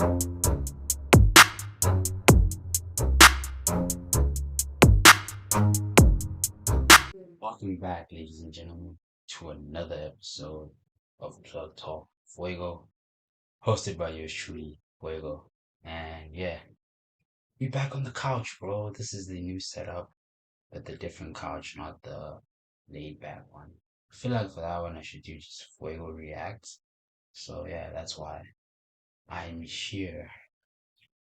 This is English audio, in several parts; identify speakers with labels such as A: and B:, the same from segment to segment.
A: Welcome back, ladies and gentlemen, to another episode of Plug Talk Fuego, hosted by yours truly, Fuego. And yeah, we back on the couch, bro. This is the new setup, but the different couch, not the laid back one. I feel like for that one, I should do just Fuego Reacts. So yeah, that's why I'm here.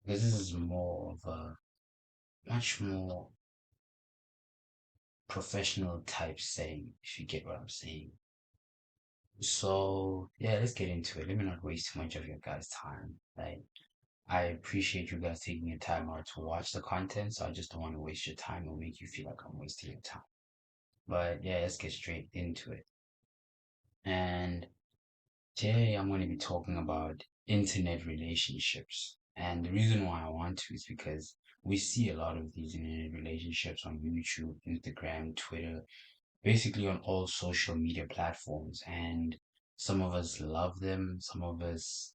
A: Because this is more of a much more professional type setting, if you get what I'm saying. So yeah, let's get into it. Let me not waste too much of your guys' time. Like I appreciate you guys taking your time out to watch the content, so I just don't want to waste your time or make you feel like I'm wasting your time. But yeah, let's get straight into it. And today I'm going to be talking about internet relationships. And the reason why I want to is because we see a lot of these internet relationships on YouTube, Instagram, Twitter, basically on all social media platforms. And some of us love them, some of us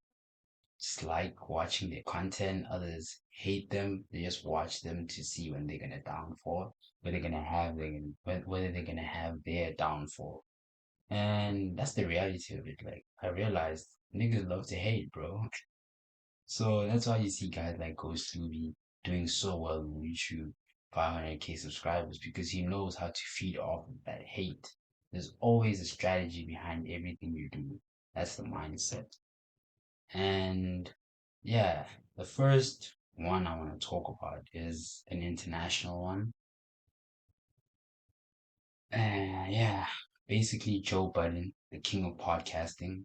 A: just like watching their content, others hate them. They just watch them to see when they're gonna downfall, whether they're gonna have their downfall. And that's the reality of it. Like I realized niggas love to hate, bro. So that's why you see guys like Ghost Luby doing so well on YouTube, 500K subscribers, because he knows how to feed off of that hate. There's always a strategy behind everything you do. That's the mindset. And yeah, the first one I want to talk about is an international one. And yeah, basically Joe Budden, the king of podcasting.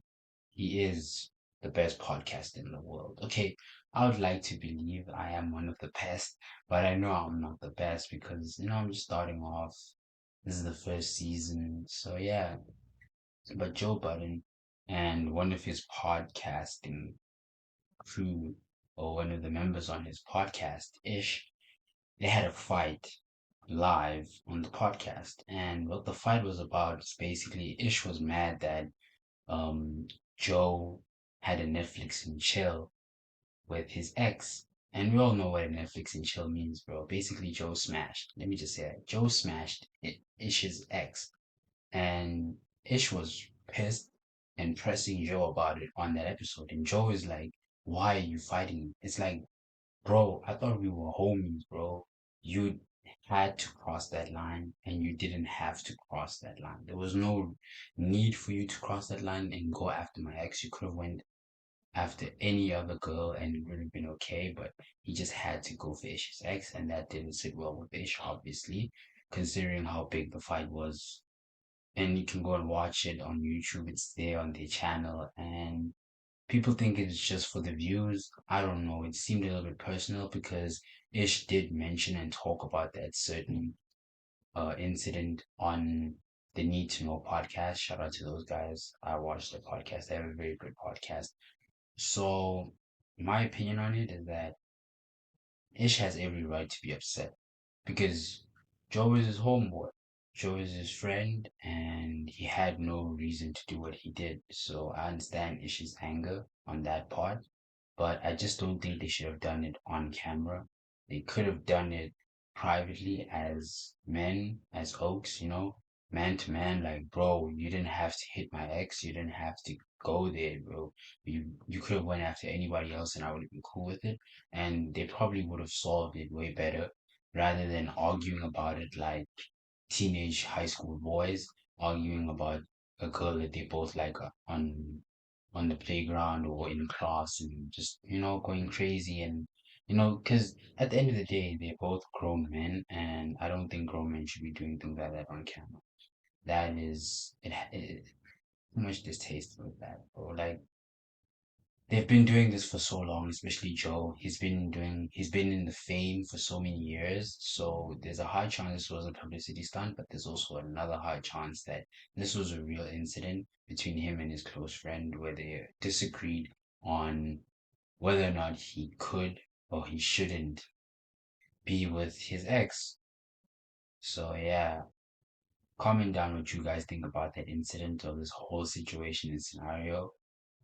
A: He is the best podcaster in the world. Okay, I would like to believe I am one of the best, but I know I'm not the best because, I'm just starting off. This is the first season. So yeah, but Joe Budden and one of his podcasting crew or one of the members on his podcast, Ish, they had a fight live on the podcast. And what the fight was about is basically Ish was mad that um Joe had a Netflix and chill with his ex. And we all know what a Netflix and chill means, bro. Basically, Joe smashed. Let me just say that. Joe smashed Ish's ex. And Ish was pissed and pressing Joe about it on that episode. And Joe is like, why are you fighting? It's like, bro, I thought we were homies, bro. You had to cross that line and you didn't have to cross that line. There was no need for you to cross that line and go after my ex. You could have went after any other girl and it would have been okay, but he just had to go for Ish's ex and that didn't sit well with Ish, obviously, considering how big the fight was. And you can go and watch it on YouTube. It's there on their channel and people think it's just for the views. I don't know. It seemed a little bit personal because Ish did mention and talk about that certain incident on the Need to Know podcast. Shout out to those guys. I watched the podcast. They have a very good podcast. So my opinion on it is that Ish has every right to be upset because Joe is his homeboy. Joe is his friend, and he had no reason to do what he did. So I understand Ish's anger on that part, but I just don't think they should have done it on camera. They could have done it privately as men, as oaks, man to man. Like, bro, you didn't have to hit my ex. You didn't have to go there, bro. You could have went after anybody else, and I would have been cool with it. And they probably would have solved it way better rather than arguing about it like teenage high school boys arguing about a girl that they both like on the playground or in class and just going crazy and because at the end of the day they're both grown men and I don't think grown men should be doing things like that on camera. That is it too much distaste with that, bro. Like they've been doing this for so long, especially Joe. He's been in the fame for so many years. So there's a high chance this was a publicity stunt, but there's also another high chance that this was a real incident between him and his close friend where they disagreed on whether or not he could or he shouldn't be with his ex. So yeah, comment down what you guys think about that incident or this whole situation and scenario.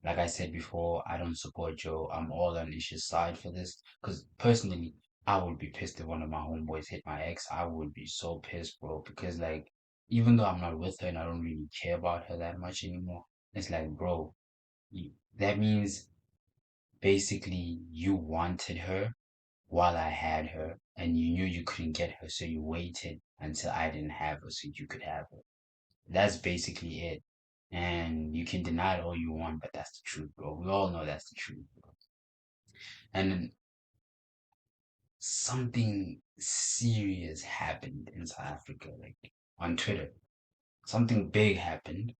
A: Like I said before, I don't support Joe. I'm all on Isha's side for this. Because personally, I would be pissed if one of my homeboys hit my ex. I would be so pissed, bro. Because like, even though I'm not with her and I don't really care about her that much anymore, it's like, bro, that means basically you wanted her while I had her, and you knew you couldn't get her, so you waited until I didn't have her so you could have her. That's basically it. And you can deny it all you want, but that's the truth, bro. We all know that's the truth, bro. And then something serious happened in South Africa, like on Twitter. Something big happened,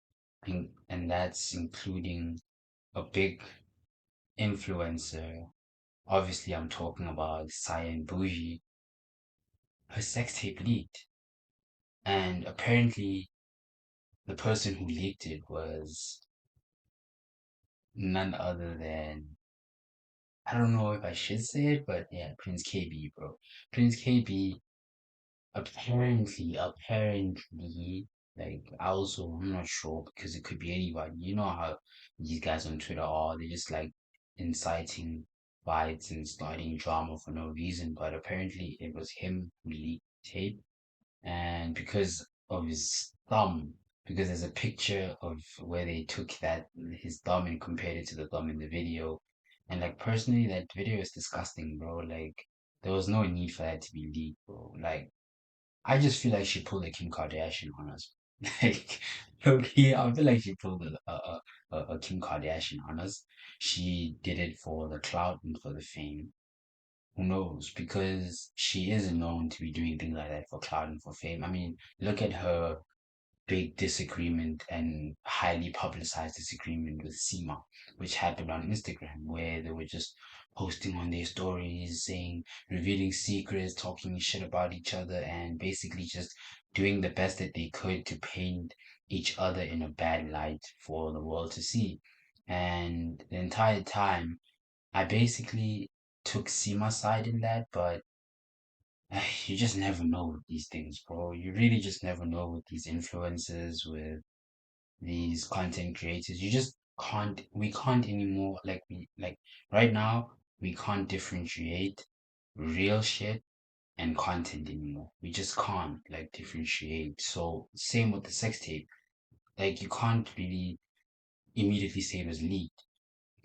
A: and that's including a big influencer. Obviously, I'm talking about Cyan Boujee. Her sex tape leaked, and apparently, the person who leaked it was none other than, I don't know if I should say it, but yeah, Prince KB, bro. Prince KB apparently, like, I also, I'm not sure because it could be anybody. You know how these guys on Twitter are, they just like inciting fights and starting drama for no reason. But apparently, it was him who leaked tape, and because of his thumb, because there's a picture of where they took that his thumb and compared it to the thumb in the video, and like personally, that video is disgusting, bro. Like there was no need for that to be leaked, bro. Like I just feel like she pulled a Kim Kardashian on us. Like, okay, I feel like she pulled a Kim Kardashian on us. She did it for the clout and for the fame. Who knows? Because she is known to be doing things like that for clout and for fame. I mean, look at her big disagreement and highly publicized disagreement with Seema, which happened on Instagram, where they were just posting on their stories, saying, revealing secrets, talking shit about each other, and basically just doing the best that they could to paint each other in a bad light for the world to see. And the entire time, I basically took Seema's side in that, but you just never know with these things, bro. You really just never know with these influencers, with these content creators. You just can't, we can't anymore. Like right now, we can't differentiate real shit and content anymore. We just can't like differentiate. So, same with the sex tape. Like, you can't really immediately say it was leaked.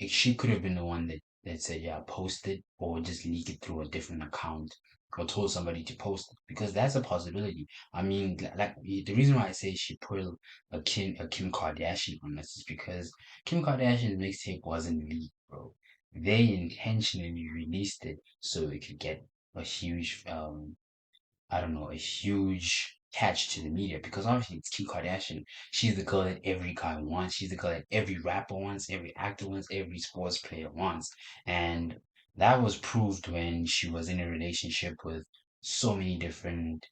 A: She could have been the one that said, yeah, post it or just leak it through a different account or told somebody to post it because that's a possibility. I mean, like the reason why I say she pulled a Kim Kardashian on us is because Kim Kardashian's mixtape wasn't leaked, bro. They intentionally released it so it could get a huge I don't know, a huge catch to the media because obviously it's Kim Kardashian. She's the girl that every guy wants. She's the girl that every rapper wants, every actor wants, every sports player wants. And that was proved when she was in a relationship with so many different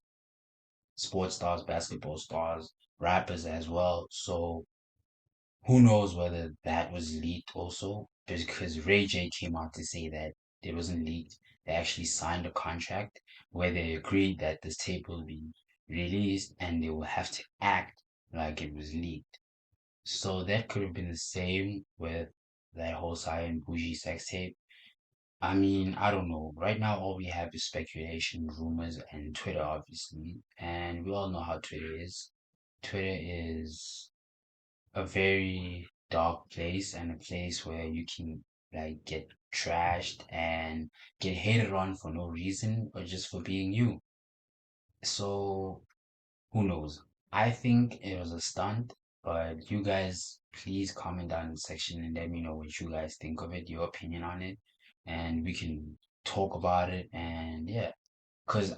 A: sports stars, basketball stars, rappers as well. So who knows whether that was leaked also? Because Ray J came out to say that it wasn't leaked. They actually signed a contract where they agreed that this tape will be released and they will have to act like it was leaked. So that could have been the same with that whole Cyan Bougie sex tape. I mean, I don't know. Right now, all we have is speculation, rumors, and Twitter, obviously. And we all know how Twitter is. Twitter is a very dark place and a place where you can like get trashed and get hated on for no reason or just for being you. So who knows? I think it was a stunt, but you guys please comment down in the section and let me know what you guys think of it, your opinion on it, and we can talk about it and yeah. Cause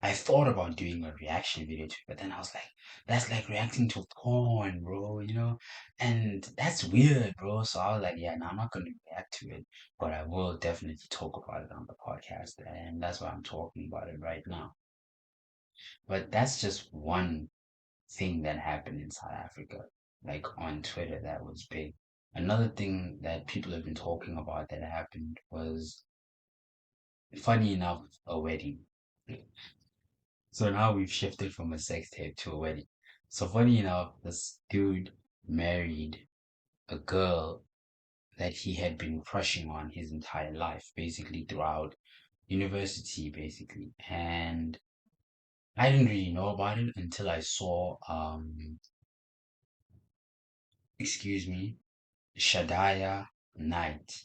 A: I thought about doing a reaction video to it, but then I was like, that's like reacting to porn, bro, you know? And that's weird, bro. So I was like, yeah, no, I'm not gonna react to it, but I will definitely talk about it on the podcast, and that's why I'm talking about it right now. But that's just one thing that happened in South Africa, like on Twitter, that was big. Another thing that people have been talking about that happened was, funny enough, a wedding. So now we've shifted from a sex tape to a wedding. So funny enough, this dude married a girl that he had been crushing on his entire life, basically throughout university, basically. And I didn't really know about it until I saw, excuse me, Shadiah Knight,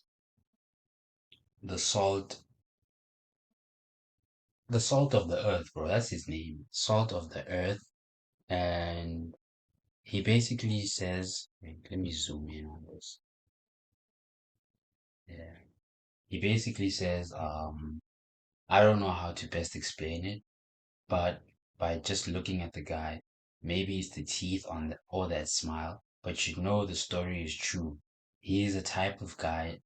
A: the salt, the salt of the earth, bro. That's his name, salt of the earth. And he basically says, wait, let me zoom in on this. Yeah. He basically says, I don't know how to best explain it, but by just looking at the guy, maybe it's the teeth on the, or that smile, but you know the story is true. He is the type of guy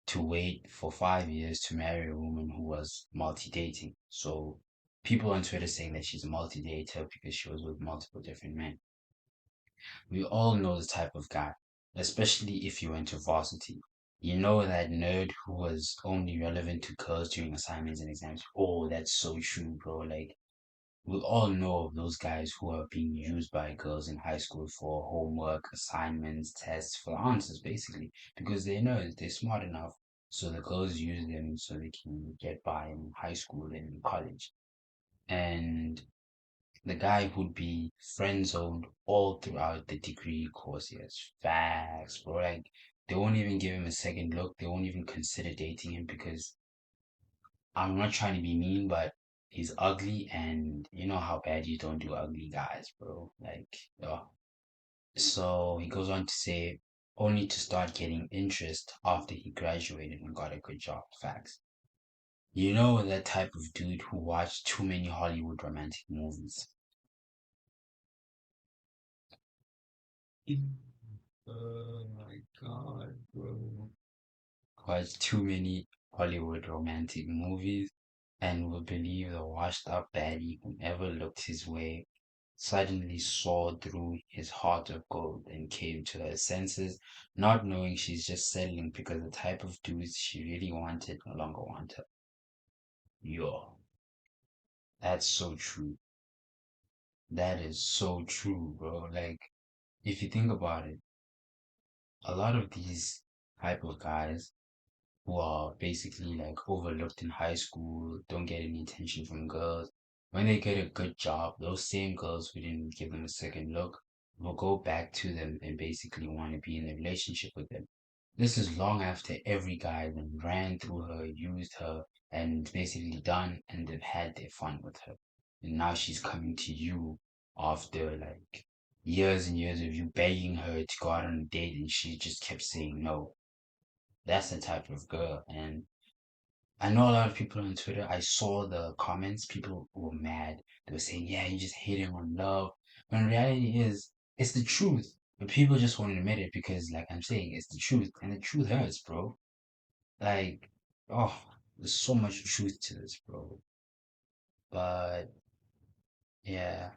A: to wait for 5 years to marry a woman who was multi-dating. So people on Twitter saying that she's a multi-dater because she was with multiple different men. We all know the type of guy, especially if you went to varsity. You know that nerd who was only relevant to girls during assignments and exams. Oh, that's so true, bro. Like, we all know of those guys who are being used by girls in high school for homework, assignments, tests, for answers, basically, because they know they're smart enough. So the girls use them so they can get by in high school and college. And the guy would be friend zoned all throughout the degree course. Yes, facts, bro. Like, they won't even give him a second look. They won't even consider dating him because I'm not trying to be mean, but he's ugly, and you know how bad you don't do ugly guys, bro. Like, oh. So he goes on to say, only to start getting interest after he graduated and got a good job. Facts. You know that type of dude who watched too many Hollywood romantic movies. Oh my god, bro. Watched too many Hollywood romantic movies and would believe the washed up baddie who never looked his way suddenly saw through his heart of gold and came to her senses, not knowing she's just settling because the type of dudes she really wanted no longer want her. Yo, that's so true. That is so true, bro. Like, if you think about it, a lot of these type of guys who are basically like overlooked in high school, don't get any attention from girls. When they get a good job, those same girls who didn't give them a second look will go back to them and basically want to be in a relationship with them. This is long after every guy then ran through her, used her, and basically done, and they've had their fun with her. And now she's coming to you after like years and years of you begging her to go out on a date, and she just kept saying no. That's the type of girl. And I know a lot of people on Twitter, I saw the comments, people were mad. They were saying, yeah, you just hating on love. When reality is, it's the truth. But people just won't admit it because, like I'm saying, it's the truth. And the truth hurts, bro. Like, oh, there's so much truth to this, bro. But yeah,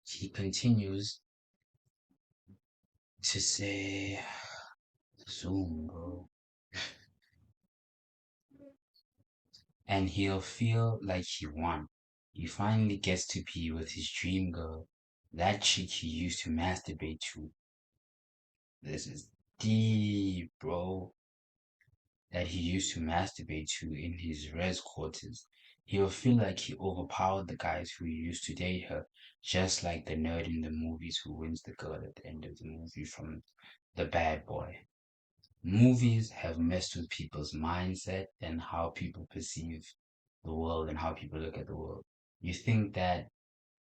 A: he continues to say, Zoom, bro. And he'll feel like he won. He finally gets to be with his dream girl, that chick he used to masturbate to. This is deep, bro. That he used to masturbate to in his res quarters. He'll feel like he overpowered the guys who used to date her, just like the nerd in the movies who wins the girl at the end of the movie from the bad boy. Movies have messed with people's mindset and how people perceive the world and how people look at the world. You think that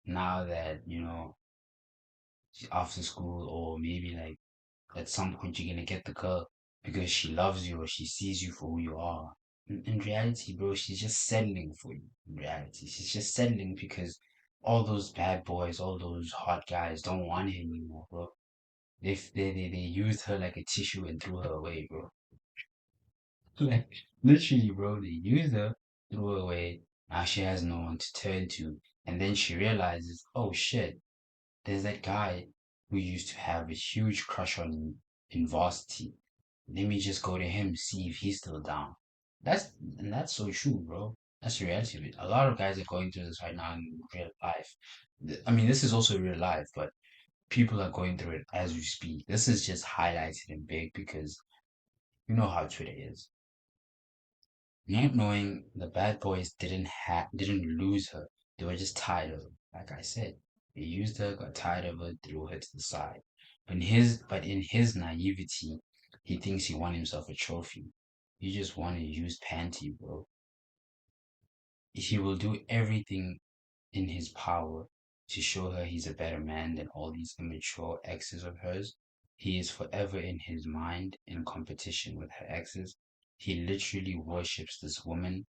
A: now that, after school or maybe like at some point you're gonna get the girl because she loves you or she sees you for who you are. In reality, bro, she's just settling for you. In reality, she's just settling because all those bad boys, all those hot guys don't want her anymore, bro. They used her like a tissue and threw her away, bro. Like, literally, bro, they used her, threw her away. Now she has no one to turn to. And then she realizes, oh shit, there's that guy who used to have a huge crush on me in varsity. Let me just go to him, see if he's still down. And that's so true, bro. That's the reality of it. A lot of guys are going through this right now in real life. I mean, this is also real life, but people are going through it as we speak. This is just highlighted in big because you know how Twitter is. Not knowing the bad boys didn't lose her. They were just tired of her. Like I said, they used her, got tired of her, threw her to the side. But in his naivety, he thinks he won himself a trophy. He just won a used panty, bro. He will do everything in his power to show her he's a better man than all these immature exes of hers. He is forever in his mind in competition with her exes. He literally worships this woman.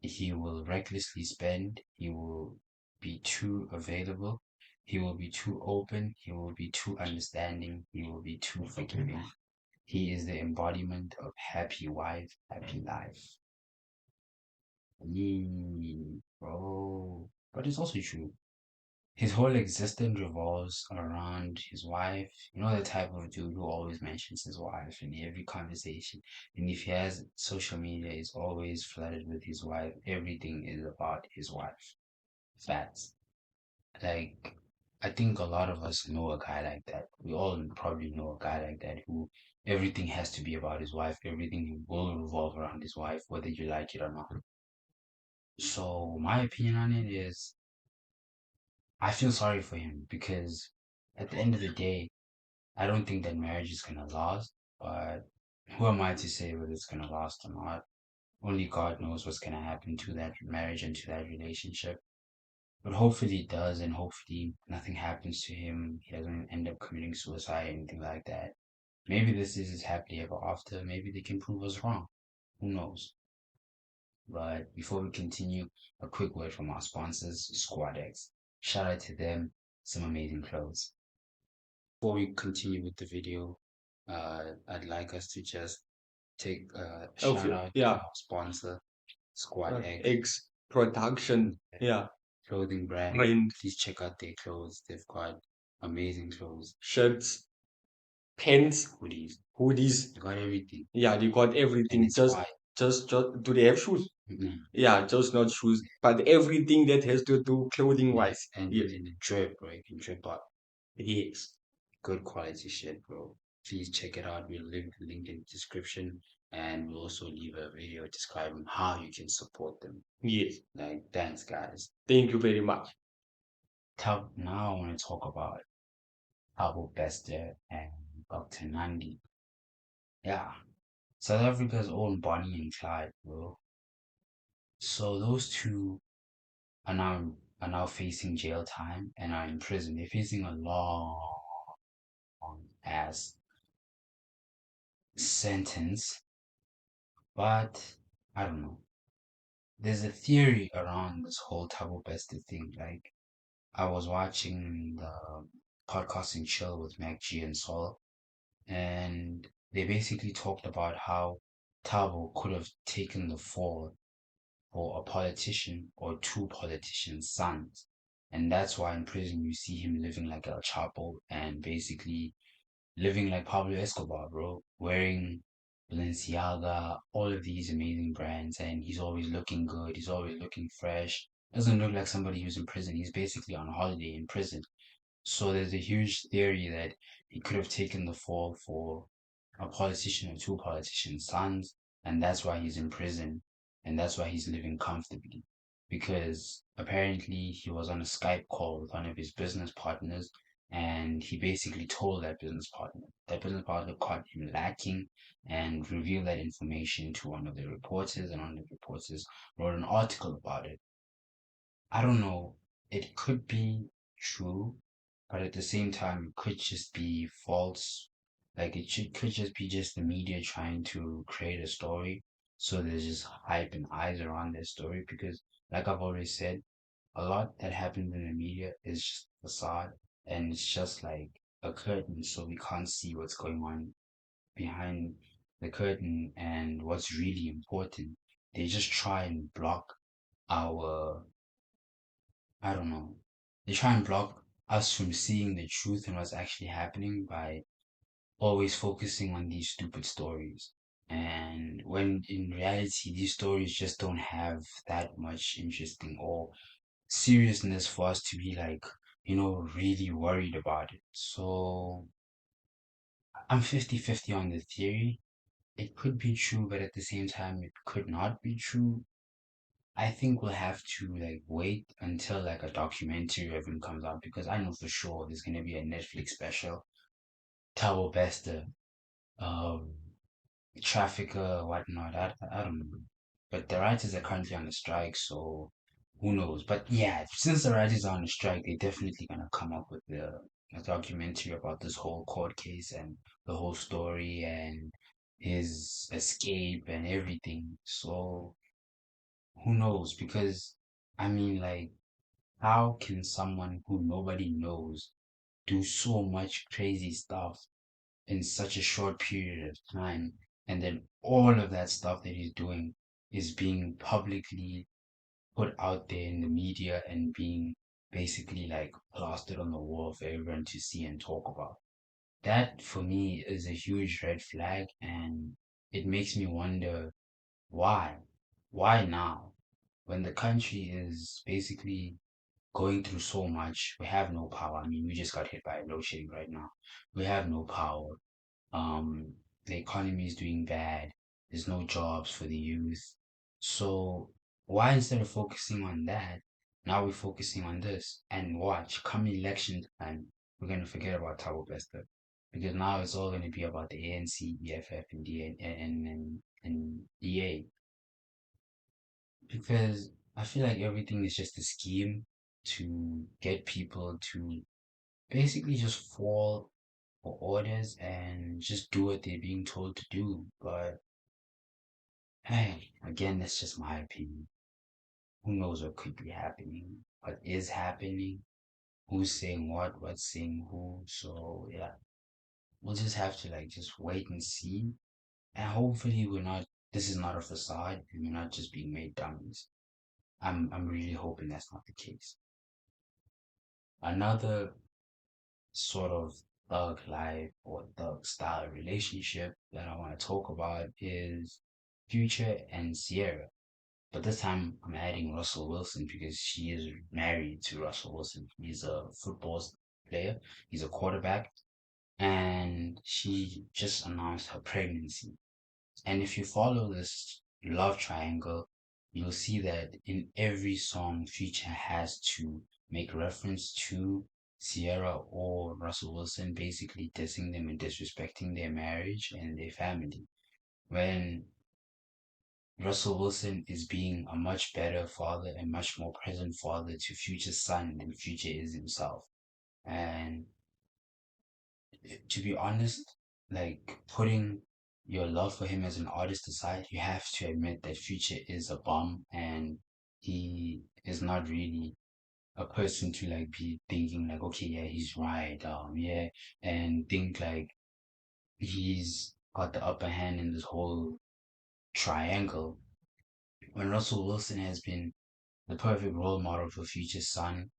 A: He will recklessly spend. He will be too available. He will be too open. He will be too understanding. He will be too forgiving. He is the embodiment of happy wife, happy life. Yee, bro. But it's also true. His whole existence revolves around his wife. You know, the type of dude who always mentions his wife in every conversation. And if he has social media, it's always flooded with his wife. Everything is about his wife. Facts. Like, I think a lot of us know a guy like that. We all probably know a guy like that who everything has to be about his wife. Everything will revolve around his wife, whether you like it or not. So, my opinion on it is I feel sorry for him because at the end of the day, I don't think that marriage is gonna last, but who am I to say whether it's gonna last or not? Only God knows what's gonna happen to that marriage and to that relationship. But hopefully it does, and hopefully nothing happens to him. He doesn't end up committing suicide or anything like that. Maybe this is his happily ever after. Maybe they can prove us wrong. Who knows? But before we continue, a quick word from our sponsors, Squad X. Shout out to them, some amazing clothes. Before we continue with the video, I'd like us to just take a shout
B: Okay,
A: out to
B: yeah,
A: our sponsor, Squad X
B: eggs production, yeah,
A: clothing brand.
B: and
A: Please check out their clothes. They've got amazing clothes,
B: shirts, pants,
A: hoodies.
B: hoodies.
A: They got everything,
B: Yeah, they got
A: and
B: everything.
A: it's quiet.
B: Just. Do they have shoes? Yeah, just not shoes, but everything that has to do clothing
A: Yeah,
B: wise.
A: and
B: Yes,
A: in the drip, bro. You can drip out.
B: yes,
A: Good quality shit, bro. Please check it out. We'll leave the link in the description, and we'll also leave a video describing how you can support them.
B: yes.
A: Like, thanks, guys.
B: Thank you very much.
A: Now I want to talk about Thabo Bester and Dr. Nandi. Yeah, South Africa's own Bonnie and Clyde, bro. So those two are now facing jail time and are in prison. They're facing a long ass sentence, but I don't know. There's a theory around this whole Thabo Bester thing. Like I was watching the podcasting chill with Mac G and Sol, and they basically talked about how Thabo could have taken the fall for a politician or two politicians' sons. And that's why in prison you see him living like El Chapo and basically living like Pablo Escobar, bro, wearing Balenciaga, all of these amazing brands, and he's always looking good, he's always looking fresh. Doesn't look like somebody who's in prison. He's basically on holiday in prison. So there's a huge theory that he could have taken the fall for a politician or two politicians' sons, and that's why he's in prison, and that's why he's living comfortably. Because apparently he was on a Skype call with one of his business partners, and he basically told that business partner. That business partner caught him lacking and revealed that information to one of the reporters, and one of the reporters wrote an article about it. I don't know. It could be true, but at the same time, it could just be false. Like could just be just the media trying to create a story. So there's just hype and eyes around their story because, like I've always said, a lot that happens in the media is just facade and it's just like a curtain, so we can't see what's going on behind the curtain and what's really important. They just try and block our I don't know. They try and block us from seeing the truth and what's actually happening by always focusing on these stupid stories. And when in reality, these stories just don't have that much interesting or seriousness for us to be like, really worried about it. So I'm 50-50 on the theory. It could be true, but at the same time, it could not be true. I think we'll have to like wait until like a documentary even comes out because I know for sure there's gonna be a Netflix special. Thabo Bester, um, trafficker, whatnot. I don't know. But the writers are currently on a strike, so who knows? But yeah, since the writers are on a strike, they're definitely gonna come up with a documentary about this whole court case and the whole story and his escape and everything. So who knows? Because I mean, like, how can someone who nobody knows do so much crazy stuff in such a short period of time? And then all of that stuff that he's doing is being publicly put out there in the media and being basically like plastered on the wall for everyone to see and talk about. That for me is a huge red flag, and it makes me wonder why? Why now? When the country is basically going through so much, we have no power. I mean, we just got hit by a load shedding right now. We have no power. Um, the economy is doing bad. There's no jobs for the youth. So why instead of focusing on that, now we're focusing on this? And watch, come election time, we're gonna forget about Thabo Bester. Because now it's all gonna be about the ANC, EFF, and DA and DA. Because I feel like everything is just a scheme to get people to basically just fall for orders and just do what they're being told to do. But hey, again, that's just my opinion. Who knows what could be happening, what is happening, who's saying what, what's saying who. So yeah, we'll just have to like just wait and see. And hopefully this is not a facade and we're not just being made dummies. I'm really hoping that's not the case. Another sort of thug life or thug style relationship that I want to talk about is Future and Sierra. But this time I'm adding Russell Wilson because she is married to Russell Wilson. He's a football player, he's a quarterback, and she just announced her pregnancy. And if you follow this love triangle, you'll see that in every song, Future has to make reference to Sierra or Russell Wilson, basically dissing them and disrespecting their marriage and their family. When Russell Wilson is being a much better father and much more present father to Future's son than Future is himself. And to be honest, like putting your love for him as an artist aside, you have to admit that Future is a bum and he is not really a person to like be thinking like, okay, yeah, he's right, yeah, and think like he's got the upper hand in this whole triangle. When Russell Wilson has been the perfect role model for Future's son,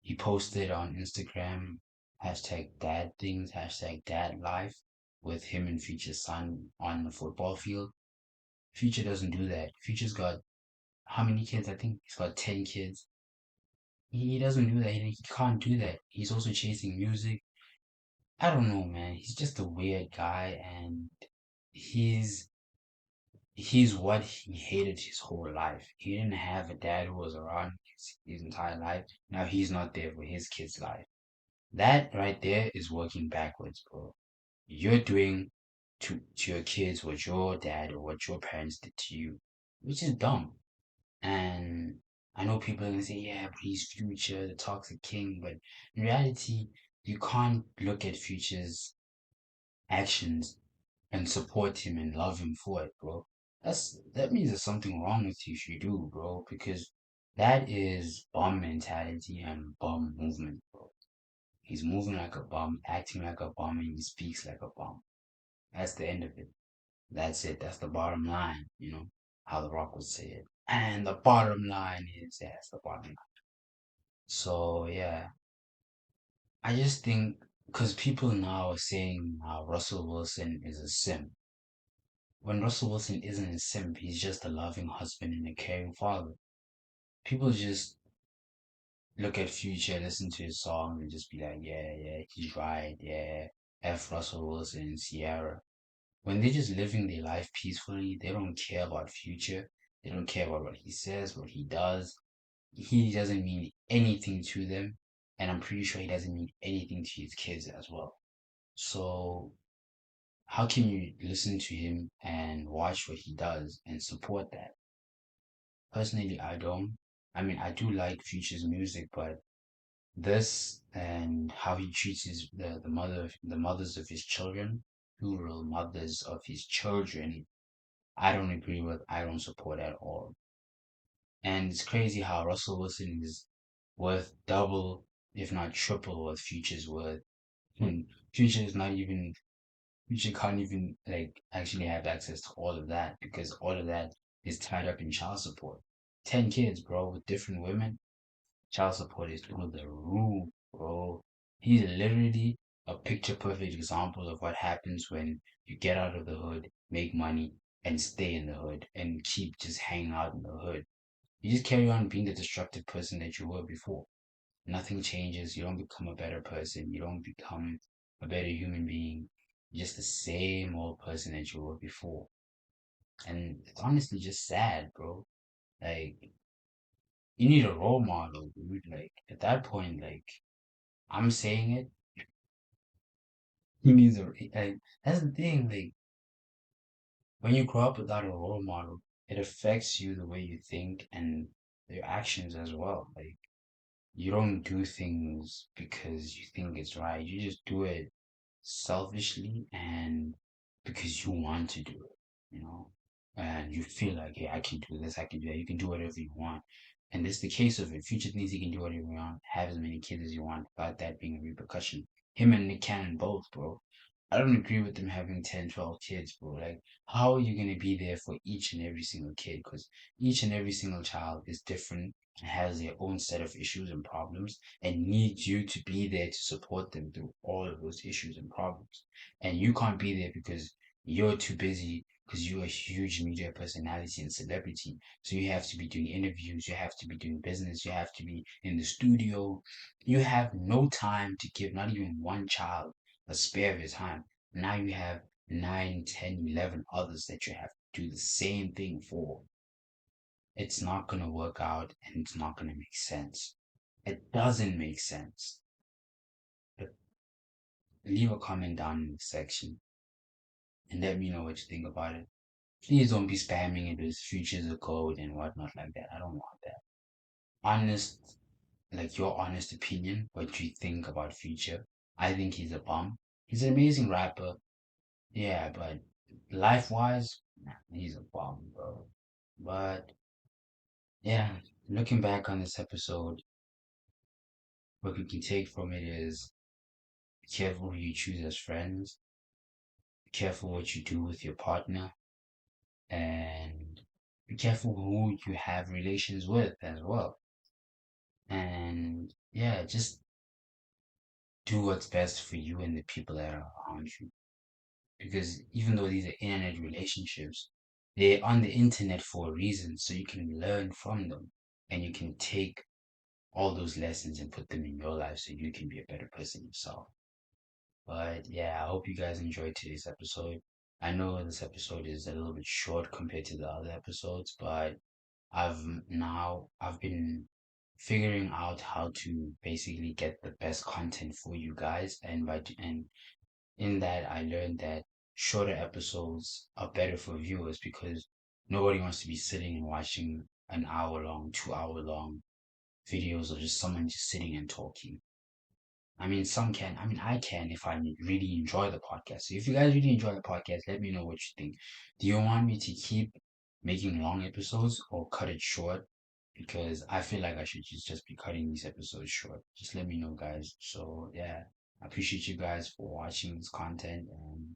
A: he posted on Instagram hashtag dad things, hashtag dad life with him and Future's son on the football field. Future doesn't do that. Future's got how many kids? I think he's got 10 kids. He doesn't do that. He can't do that. He's also chasing music. I don't know, man. He's just a weird guy and he's he's what he hated his whole life. He didn't have a dad who was around his entire life. Now he's not there for his kid's life. That right there is working backwards, bro. You're doing to your kids what your dad or what your parents did to you, which is dumb. And I know people are gonna say, yeah, but he's Future, the toxic king. But in reality, you can't look at Future's actions and support him and love him for it, bro. That means there's something wrong with you if you do, bro, because that is bum mentality and bum movement, bro. He's moving like a bum, acting like a bum, and he speaks like a bum. That's the end of it. That's it. That's the bottom line, how The Rock would say it. And the bottom line is, yeah, that's the bottom line. So, yeah, I just think, because people now are saying Russell Wilson is a simp. When Russell Wilson isn't a simp, he's just a loving husband and a caring father. People just look at Future, listen to his song, and just be like, yeah, yeah, he's right, yeah. F. Russell Wilson and Sierra. When they're just living their life peacefully, they don't care about Future. They don't care about what he says, what he does. He doesn't mean anything to them, and I'm pretty sure he doesn't mean anything to his kids as well. So how can you listen to him and watch what he does and support that? Personally, I don't. I mean, I do like Future's music, but this and how he treats the mothers of his children, plural mothers of his children, I don't agree with. I don't support at all. And it's crazy how Russell Wilson is worth double, if not triple, what Future's worth. And Future is not even Future can't even like actually have access to all of that because all of that is tied up in child support. 10 kids, bro, with different women. Child support is through the roof, bro. He's literally a picture perfect example of what happens when you get out of the hood, make money, and stay in the hood and keep just hanging out in the hood. You just carry on being the destructive person that you were before. Nothing changes. You don't become a better person. You don't become a better human being. You're just the same old person that you were before. And it's honestly just sad, bro. Like, you need a role model, dude. Like, at that point, like, I'm saying it, he needs a, like, that's the thing. Like, when you grow up without a role model, it affects you the way you think and your actions as well. Like, you don't do things because you think it's right. You just do it selfishly and because you want to do it, you know, and you feel like, hey, I can do this, I can do that. You can do whatever you want. And this is the case of it. Future thinks he can do whatever you want, have as many kids as you want without that being a repercussion. Him and Nick Cannon both, bro. I don't agree with them having 10, 12 kids, bro. Like, how are you going to be there for each and every single kid? Because each and every single child is different and has their own set of issues and problems and needs you to be there to support them through all of those issues and problems. And you can't be there because you're too busy because you're a huge media personality and celebrity. So you have to be doing interviews, you have to be doing business, you have to be in the studio. You have no time to give not even one child a spare of your time. Now you have 9, 10, 11 others that you have to do the same thing for. It's not going to work out and it's not going to make sense. It doesn't make sense. But leave a comment down in the section and let me know what you think about it. Please don't be spamming it with futures of code and whatnot like that. I don't want that. Honest, like your honest opinion, what you think about Future. I think he's a bum. He's an amazing rapper. Yeah, but life wise, nah, he's a bum, bro. But yeah, looking back on this episode, what we can take from it is be careful who you choose as friends, be careful what you do with your partner, and be careful who you have relations with as well. And yeah, just do what's best for you and the people that are around you. Because even though these are internet relationships, they're on the internet for a reason, so you can learn from them and you can take all those lessons and put them in your life so you can be a better person yourself. But yeah, I hope you guys enjoyed today's episode. I know this episode is a little bit short compared to the other episodes, but I've been figuring out how to basically get the best content for you guys, and in that I learned that shorter episodes are better for viewers because nobody wants to be sitting and watching an hour long, 2 hour long videos of just someone just sitting and talking. I mean, some can. I mean, I can if I really enjoy the podcast. So if you guys really enjoy the podcast, let me know what you think. Do you want me to keep making long episodes or cut it short? Because I feel like I should just be cutting these episodes short. Just let me know, guys. So yeah, I appreciate you guys for watching this content and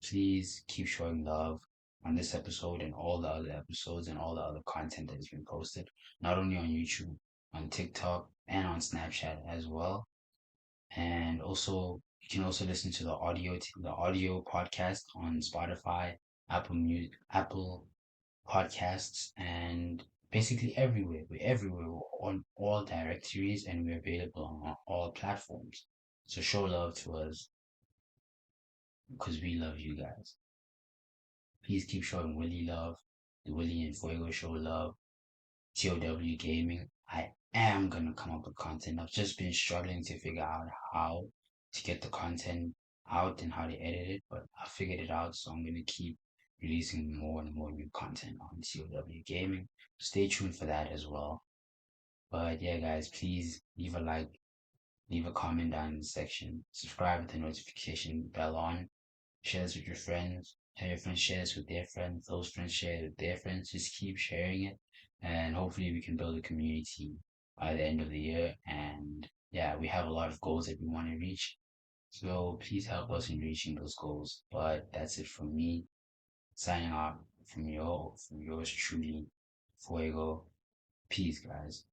A: please keep showing love on this episode and all the other episodes and all the other content that has been posted, not only on YouTube, on TikTok, and on Snapchat as well. And also, you can also listen to the audio podcast on Spotify, Apple Podcasts, and basically everywhere. We're everywhere. We're on all directories and we're available on all platforms. So show love to us because we love you guys. Please keep showing Willie love. The Willie and Fuego show love. TOW Gaming. I am gonna come up with content. I've just been struggling to figure out how to get the content out and how to edit it, but I figured it out, so I'm gonna keep releasing more and more new content on TOW Gaming. Stay tuned for that as well. But yeah, guys, please leave a like, leave a comment down in the section, subscribe with the notification bell on, share this with your friends, tell your friends share this with their friends, those friends share it with their friends, just keep sharing it, and hopefully we can build a community by the end of the year. And yeah, we have a lot of goals that we want to reach, so please help us in reaching those goals. But that's it from me, signing off from yours truly, Fuego. Peace, guys.